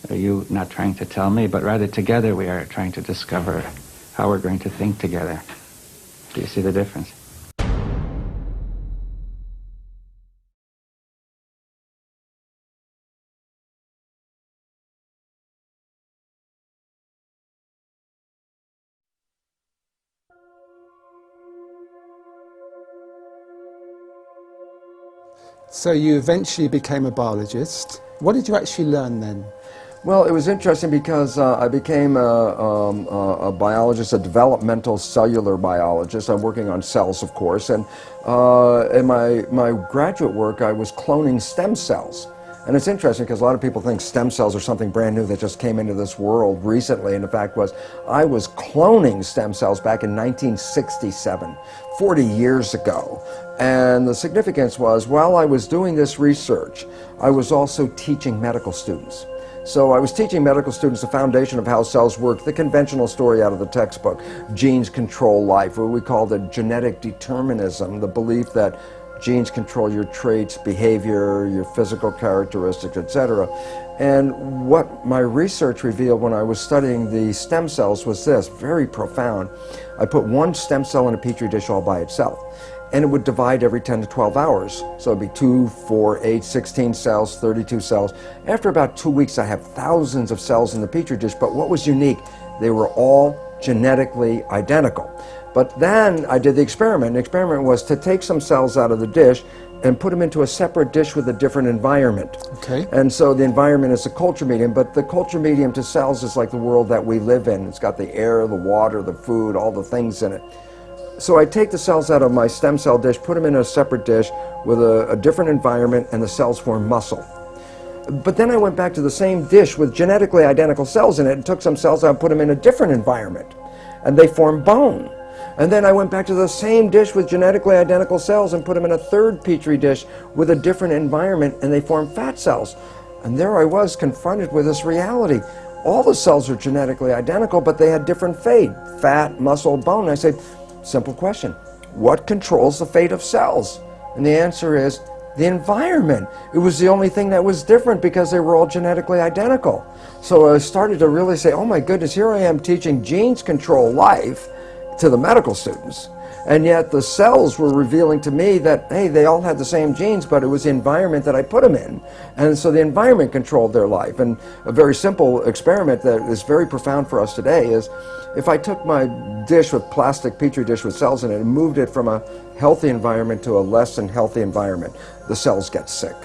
you not trying to tell me, but rather together we are trying to discover how we're going to think together. Do you see the difference? So you eventually became a biologist. What did you actually learn then? Well, it was interesting because I became a biologist, a developmental cellular biologist. I'm working on cells, of course, and in my graduate work I was cloning stem cells. And it's interesting because a lot of people think stem cells are something brand new that just came into this world recently, and the fact was I was cloning stem cells back in 1967, 40 years ago. And the significance was, while I was doing this research, I was also teaching medical students. So I was teaching medical students the foundation of how cells work, the conventional story out of the textbook, genes control life, what we call the genetic determinism, the belief that genes control your traits, behavior, your physical characteristics, etc. And what my research revealed when I was studying the stem cells was this, very profound. I put one stem cell in a petri dish all by itself, and it would divide every 10 to 12 hours. So it'd be 2, 4, 8, 16 cells, 32 cells. After about 2 weeks, I have thousands of cells in the petri dish, but what was unique, they were all genetically identical. But then I did the experiment. The experiment was to take some cells out of the dish and put them into a separate dish with a different environment. Okay. And so the environment is a culture medium, but the culture medium to cells is like the world that we live in. It's got the air, the water, the food, all the things in it. So I take the cells out of my stem cell dish, put them in a separate dish with a different environment, and the cells form muscle. But then I went back to the same dish with genetically identical cells in it and took some cells out and put them in a different environment, and they form bone. And then I went back to the same dish with genetically identical cells and put them in a third petri dish with a different environment, and they form fat cells. And there I was confronted with this reality. All the cells are genetically identical, but they had different fate, fat, muscle, bone. And I said, simple question, what controls the fate of cells? And the answer is the environment. It was the only thing that was different because they were all genetically identical. So I started to really say, oh my goodness, here I am teaching genes control life to the medical students. And yet the cells were revealing to me that, hey, they all had the same genes, but it was the environment that I put them in. And so the environment controlled their life. And a very simple experiment that is very profound for us today is, if I took my dish with plastic petri dish with cells in it and moved it from a healthy environment to a less than healthy environment, the cells get sick.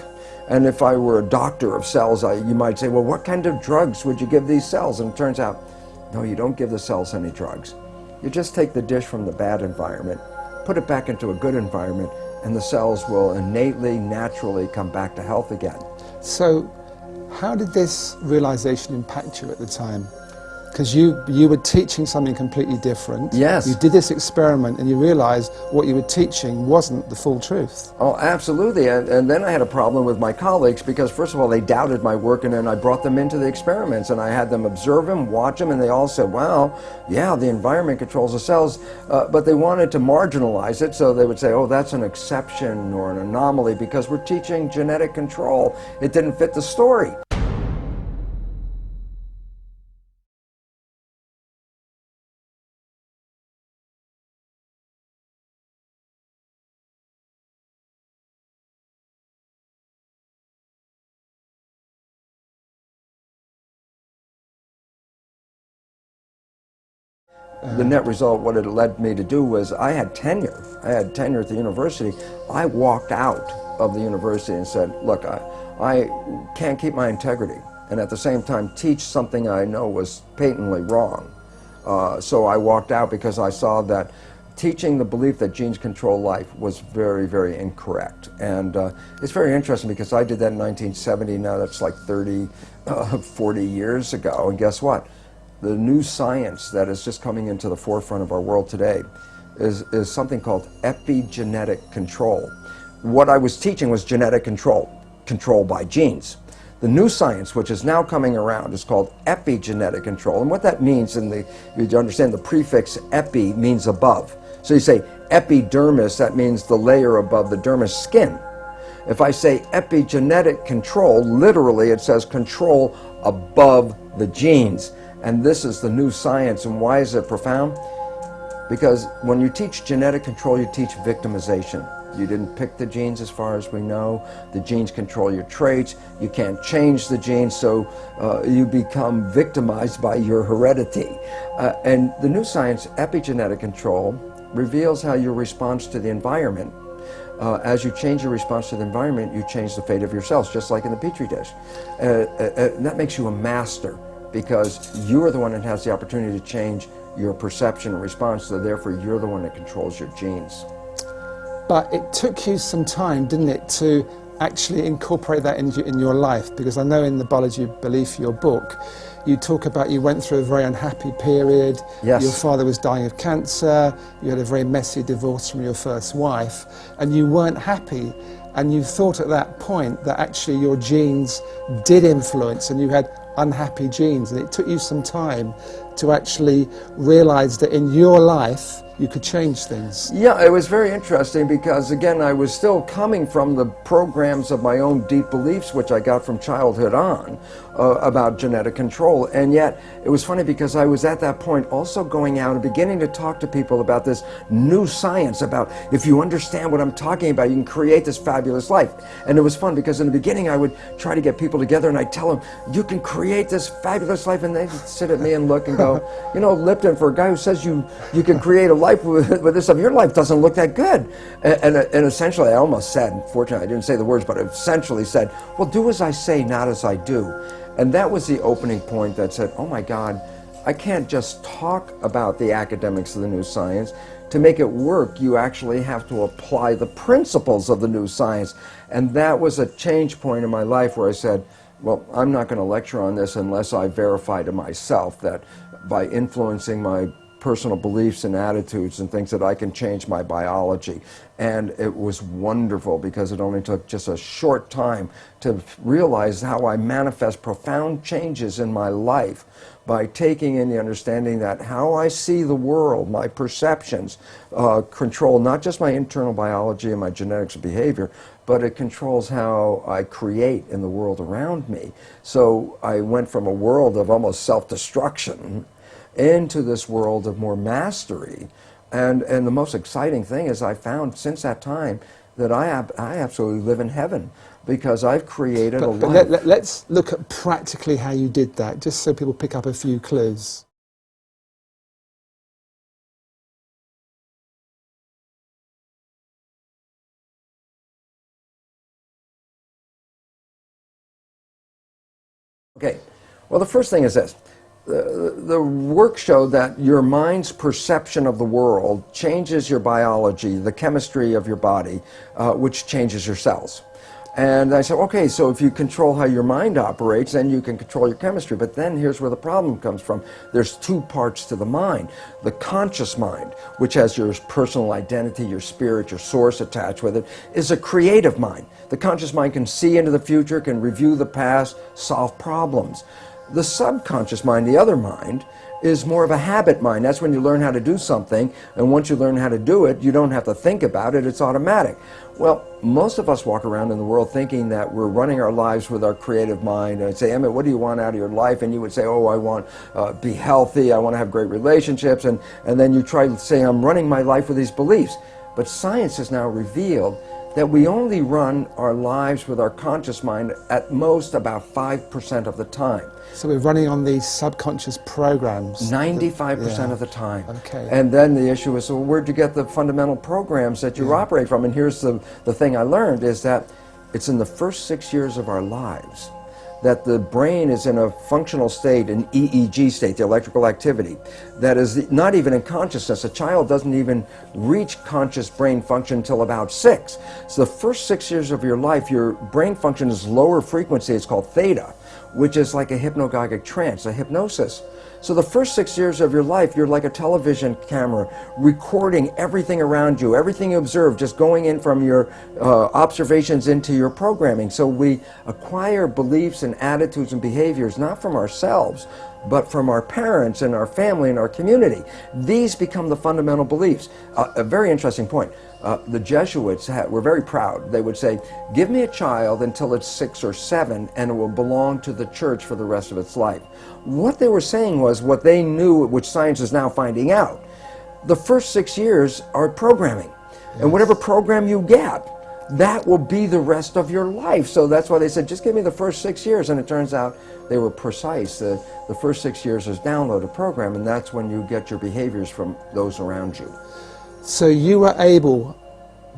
And if I were a doctor of cells, you might say, well, what kind of drugs would you give these cells? And it turns out, no, you don't give the cells any drugs. You just take the dish from the bad environment, put it back into a good environment, and the cells will innately, naturally come back to health again. So how did this realization impact you at the time? Because you were teaching something completely different. Yes. You did this experiment and you realized what you were teaching wasn't the full truth. Oh, absolutely. And then I had a problem with my colleagues because, first of all, they doubted my work, and then I brought them into the experiments and I had them observe them, watch them, and they all said, wow, yeah, the environment controls the cells. But they wanted to marginalize it, so they would say, oh, that's an exception or an anomaly because we're teaching genetic control. It didn't fit the story. The net result, what it led me to do was I had tenure. I had tenure at the university. I walked out of the university and said, look, I can't keep my integrity and at the same time teach something I know was patently wrong. So I walked out because I saw that teaching the belief that genes control life was very, very incorrect. And it's very interesting because I did that in 1970. Now that's like 40 years ago. And guess what? The new science that is just coming into the forefront of our world today is something called epigenetic control. What I was teaching was genetic control by genes. The new science, which is now coming around, is called epigenetic control. And what that means, you understand the prefix epi means above. So you say epidermis, that means the layer above the dermis, skin. If I say epigenetic control, literally it says control above the genes. And this is the new science. And why is it profound? Because when you teach genetic control, you teach victimization. You didn't pick the genes as far as we know. The genes control your traits. You can't change the genes, so you become victimized by your heredity. And the new science, epigenetic control, reveals how your response to the environment, as you change your response to the environment, you change the fate of your cells, just like in the Petri dish. That makes you a master, because you are the one that has the opportunity to change your perception and response, so therefore you're the one that controls your genes. But it took you some time, didn't it, to actually incorporate that in your life? Because I know in the Biology of Belief, your book, you talk about you went through a very unhappy period. Yes. Your father was dying of cancer. You had a very messy divorce from your first wife, and you weren't happy. And you thought at that point that actually your genes did influence, and you had unhappy genes, and it took you some time to actually realize that in your life you could change things. Yeah, it was very interesting because, again, I was still coming from the programs of my own deep beliefs, which I got from childhood on, about genetic control. And yet, it was funny because I was at that point also going out and beginning to talk to people about this new science, about if you understand what I'm talking about, you can create this fabulous life. And it was fun because in the beginning I would try to get people together and I'd tell them, you can create this fabulous life, and they'd sit at me and look and go, you know, Lipton, for a guy who says you can create a life with this stuff, your life doesn't look that good. And essentially I almost said, fortunately I didn't say the words, but I essentially said, well, do as I say, not as I do. And that was the opening point that said, oh my God, I can't just talk about the academics of the new science. To make it work, you actually have to apply the principles of the new science. And that was a change point in my life where I said, well, I'm not going to lecture on this unless I verify to myself that by influencing my personal beliefs and attitudes and things that I can change my biology. And it was wonderful because it only took just a short time to realize how I manifest profound changes in my life by taking in the understanding that how I see the world, my perceptions, control not just my internal biology and my genetics and behavior, but it controls how I create in the world around me. So I went from a world of almost self-destruction into this world of more mastery. And the most exciting thing is I found since that time that I absolutely live in heaven because I've created a life. Let's look at practically how you did that, just so people pick up a few clues. Okay, well, the first thing is this. The work showed that your mind's perception of the world changes your biology, the chemistry of your body, which changes your cells. And I said, okay, so if you control how your mind operates, then you can control your chemistry. But then here's where the problem comes from. There's two parts to the mind. The conscious mind, which has your personal identity, your spirit, your source attached with it, is a creative mind. The conscious mind can see into the future, can review the past, solve problems. The subconscious mind, the other mind, is more of a habit mind. That's when you learn how to do something, and once you learn how to do it, you don't have to think about it, it's automatic. Well, most of us walk around in the world thinking that we're running our lives with our creative mind. And I'd say, Emmett, what do you want out of your life? And you would say, oh, I want to be healthy, I want to have great relationships, and then you try to say, I'm running my life with these beliefs. But science has now revealed that we only run our lives with our conscious mind at most about 5% of the time. So we're running on these subconscious programs. 95% of the time. Okay. And then the issue is, so where'd you get the fundamental programs that you operate from? And here's the thing I learned is that it's in the first 6 years of our lives that the brain is in a functional state, an EEG state, the electrical activity, that is not even in consciousness. A child doesn't even reach conscious brain function until about 6. So the first 6 years of your life, your brain function is lower frequency, it's called theta, which is like a hypnagogic trance, a hypnosis. So the first 6 years of your life, you're like a television camera, recording everything around you, everything you observe, just going in from your observations into your programming. So we acquire beliefs and attitudes and behaviors, not from ourselves, but from our parents and our family and our community. These become the fundamental beliefs. A very interesting point. The Jesuits were very proud. They would say, give me a child until it's 6 or 7 and it will belong to the church for the rest of its life. What they were saying was what they knew, which science is now finding out. The first 6 years are programming. And whatever program you get, that will be the rest of your life. So that's why they said, just give me the first 6 years. And it turns out they were precise. The first 6 years is download a program, and that's when you get your behaviors from those around you. So you were able,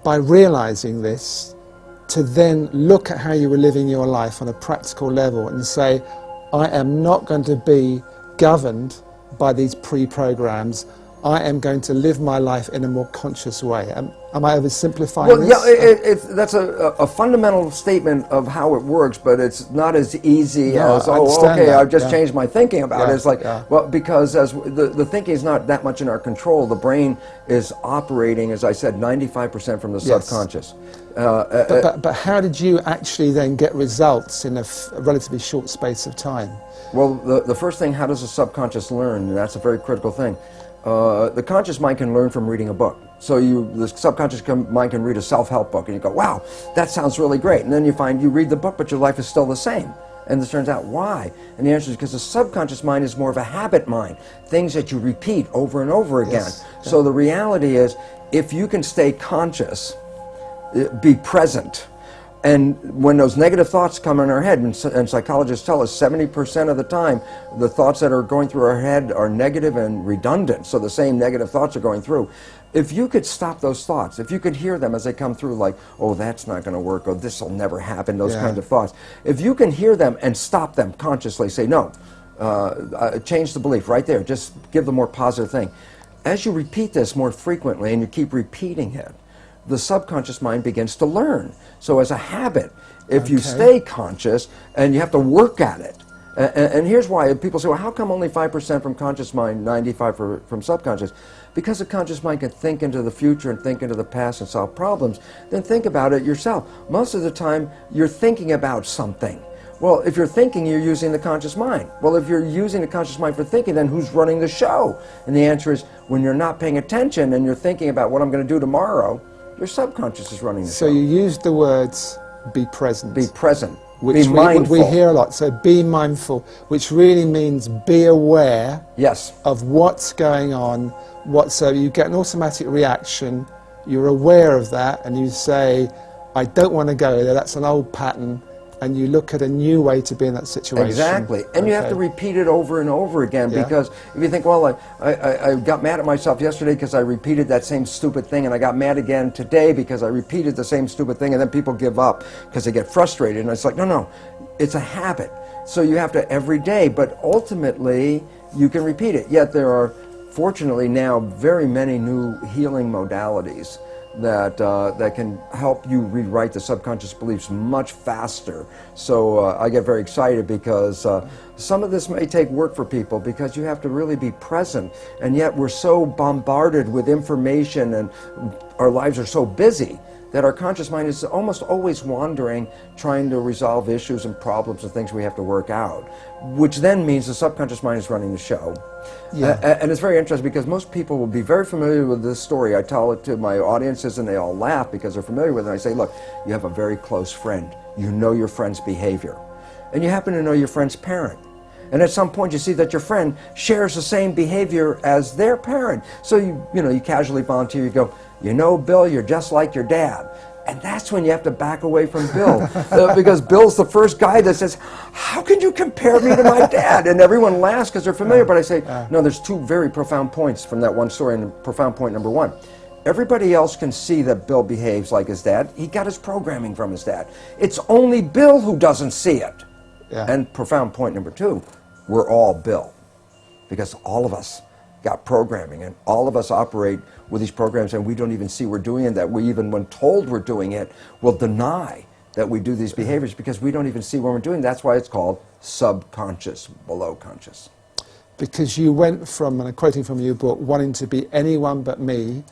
by realizing this, to then look at how you were living your life on a practical level and say, I am not going to be governed by these pre-programs. I am going to live my life in a more conscious way. Am I oversimplifying this? Yeah, that's a fundamental statement of how it works, but it's not as easy as, oh, okay, I've just changed my thinking about it. It's like, well, because as the thinking is not that much in our control. The brain is operating, as I said, 95% from the subconscious. But how did you actually then get results in a relatively short space of time? Well, the first thing, how does the subconscious learn? And that's a very critical thing. The conscious mind can learn from reading a book. So the subconscious mind can read a self-help book and you go, wow, that sounds really great. And then you find you read the book, but your life is still the same. And it turns out, why? And the answer is because the subconscious mind is more of a habit mind, things that you repeat over and over again. So the reality is, if you can stay conscious, be present, and when those negative thoughts come in our head, and psychologists tell us 70% of the time, the thoughts that are going through our head are negative and redundant, so the same negative thoughts are going through. If you could stop those thoughts, if you could hear them as they come through, like, oh, that's not going to work, or this will never happen, those kinds of thoughts. If you can hear them and stop them consciously, say, no, change the belief right there, just give the more positive thing. As you repeat this more frequently and you keep repeating it, the subconscious mind begins to learn. So as a habit, if you stay conscious, and you have to work at it, and here's why people say, well, how come only 5% from conscious mind, 95% from subconscious? Because the conscious mind can think into the future and think into the past and solve problems. Then think about it yourself. Most of the time, you're thinking about something. Well, if you're thinking, you're using the conscious mind. Well, if you're using the conscious mind for thinking, then who's running the show? And the answer is, when you're not paying attention and you're thinking about what I'm going to do tomorrow, your subconscious is running the show. So you used the words, be present. Be present. Which be mindful. We hear a lot. So be mindful, which really means be aware of what's going on, So you get an automatic reaction, you're aware of that, and you say, I don't want to go there, that's an old pattern, and you look at a new way to be in that situation. Exactly. And you have to repeat it over and over again, because if you think, well, I got mad at myself yesterday because I repeated that same stupid thing, and I got mad again today because I repeated the same stupid thing, and then people give up because they get frustrated. And it's like, no, it's a habit. So you have to every day, but ultimately you can repeat it. Yet there are, fortunately now, very many new healing modalities that can help you rewrite the subconscious beliefs much faster. So I get very excited because some of this may take work for people, because you have to really be present, and yet we're so bombarded with information and our lives are so busy that our conscious mind is almost always wandering, trying to resolve issues and problems and things we have to work out, which then means the subconscious mind is running the show. And it's very interesting, because most people will be very familiar with this story. I tell it to my audiences and they all laugh because they're familiar with it. I say, look, you have a very close friend. You know your friend's behavior. And you happen to know your friend's parent. And at some point you see that your friend shares the same behavior as their parent. So you casually volunteer, you go, you know, Bill, you're just like your dad. And that's when you have to back away from Bill, because Bill's the first guy that says, how can you compare me to my dad? And everyone laughs because they're familiar, but I say, no, there's two very profound points from that one story, and profound point number one. Everybody else can see that Bill behaves like his dad. He got his programming from his dad. It's only Bill who doesn't see it. And profound point number two, we're all Bill, because all of us got programming, and all of us operate with these programs, and we don't even see we're doing it, that we, even when told we're doing it, will deny that we do these behaviors because we don't even see when we're doing it. That's why it's called subconscious, below conscious. Because you went from, and I'm quoting from your book, wanting to be anyone but me,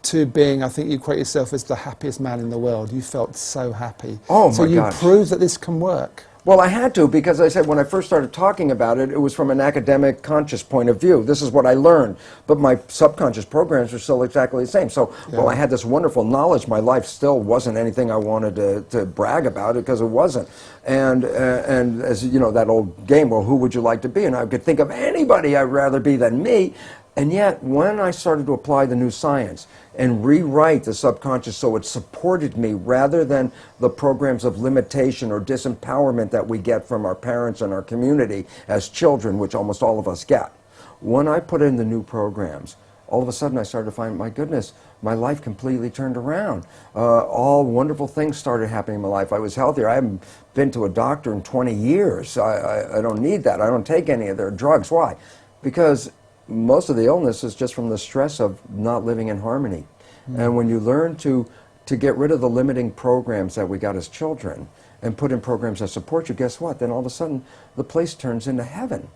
to being, I think you quote yourself as the happiest man in the world. You felt so happy. Oh my So you gosh. proved that this can work. Well, I had to, because I said when I first started talking about it, it was from an academic, conscious point of view. This is what I learned. But my subconscious programs are still exactly the same. So while I had this wonderful knowledge, my life still wasn't anything I wanted to brag about, because it wasn't. And as you know, that old game, well, who would you like to be? And I could think of anybody I'd rather be than me. And yet, when I started to apply the new science and rewrite the subconscious so it supported me rather than the programs of limitation or disempowerment that we get from our parents and our community as children, which almost all of us get, when I put in the new programs, all of a sudden I started to find, my goodness, my life completely turned around. All wonderful things started happening in my life. I was healthier. I haven't been to a doctor in 20 years. I don't need that. I don't take any of their drugs. Why? Because most of the illness is just from the stress of not living in harmony. And when you learn to get rid of the limiting programs that we got as children and put in programs that support you, guess what? Then all of a sudden the place turns into heaven.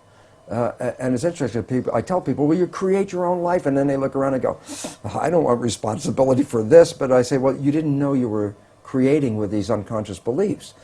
And it's interesting, people, I tell people, well, you create your own life, and then they look around and go, I don't want responsibility for this, but I say, well, you didn't know you were creating with these unconscious beliefs.